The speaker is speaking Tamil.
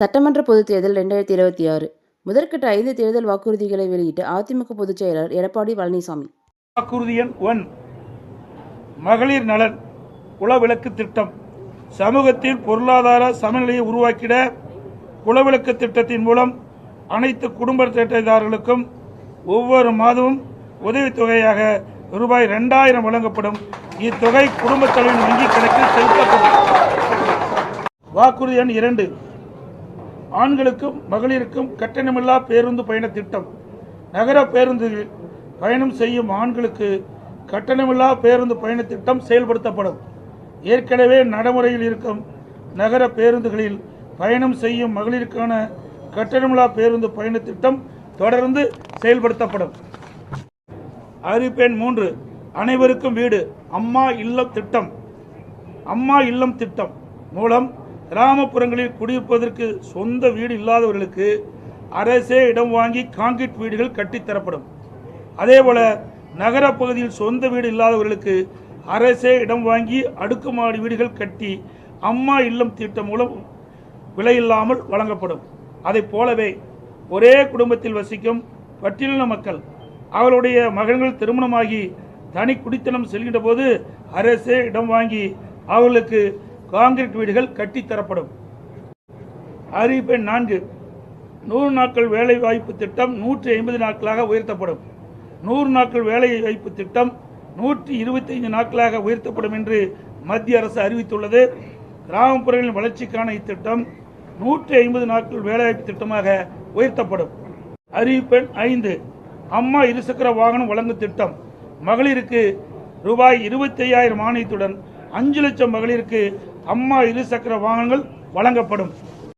சட்டமன்ற பொதுத் தேர்தல் 2026 முதற்கட்ட 5 தேர்தல் வாக்குறுதிகளை வெளியிட்ட அதிமுக பொதுச் செயலாளர் எடப்பாடி பழனிசாமி. வாக்குறுதி எண் 1 மகளிர் நலன் குலவிளக்கு திட்டம். சமூகத்தில் பொருளாதார சமநிலையை உருவாக்கிட குலவிளக்கு திட்டத்தின் மூலம் அனைத்து குடும்ப அட்டைதாரர்களுக்கும் ஒவ்வொரு மாதமும் உதவித்தொகையாக ரூபாய் 2000 வழங்கப்படும். இத்தொகை குடும்பத் தலைவரின் வங்கிக் கணக்கில் செலுத்தப்படும். வாக்குறுதி எண் 2 ஆண்களுக்கும் மகளிருக்கும் கட்டணமில்லா பேருந்து பயண திட்டம். நகர பேருந்துகளில் பயணம் செய்யும் ஆண்களுக்கு கட்டணமில்லா பேருந்து பயண திட்டம் செயல்படுத்தப்படும். ஏற்கனவே நடைமுறையில் இருக்கும் நகர பேருந்துகளில் பயணம் செய்யும் மகளிருக்கான கட்டணமில்லா பேருந்து பயண திட்டம் தொடர்ந்து செயல்படுத்தப்படும். அறிவிப்பு எண் 3 அனைவருக்கும் வீடு அம்மா இல்லம் திட்டம். அம்மா இல்லம் திட்டம் மூலம் கிராமப்புறங்களில் குடியிருப்பதற்கு சொந்த வீடு இல்லாதவர்களுக்கு அரசே இடம் வாங்கி கான்கிரீட் வீடுகள் கட்டித்தரப்படும். அதேபோல நகர பகுதியில் சொந்த வீடு இல்லாதவர்களுக்கு அரசே இடம் வாங்கி அடுக்குமாடி வீடுகள் கட்டி அம்மா இல்லம் திட்டம் மூலம் விலையில்லாமல் வழங்கப்படும். அதை போலவே ஒரே குடும்பத்தில் வசிக்கும் பட்டியலின மக்கள் அவருடைய மகன்கள் திருமணமாகி தனி குடித்தனம் செல்கின்ற போது அரசே இடம் வாங்கி அவர்களுக்கு கான்கிரீட் வீடுகள் கட்டித்தரப்படும். அறிவிப்பு 4 100 நாட்கள் வேலை வாய்ப்பு திட்டம் 150 நாட்களாக உயர்த்தப்படும். 100 நாட்கள் வேலை வாய்ப்பு திட்டம் 125 நாட்களாக உயர்த்தப்படும் என்று மத்திய அரசு அறிவித்துள்ளது. கிராமப்புறங்களின் வளர்ச்சிக்கான இத்திட்டம் 150 நாட்கள் வேலைவாய்ப்பு திட்டமாக உயர்த்தப்படும். அறிவிப்பு 5 அம்மா இருசக்கர வாகனம் வழங்கும் திட்டம். மகளிருக்கு ரூபாய் 25,000 மானியத்துடன் 5 லட்சம் மகளிருக்கு அம்மா இருசக்கர வாகனங்கள் வழங்கப்படும்.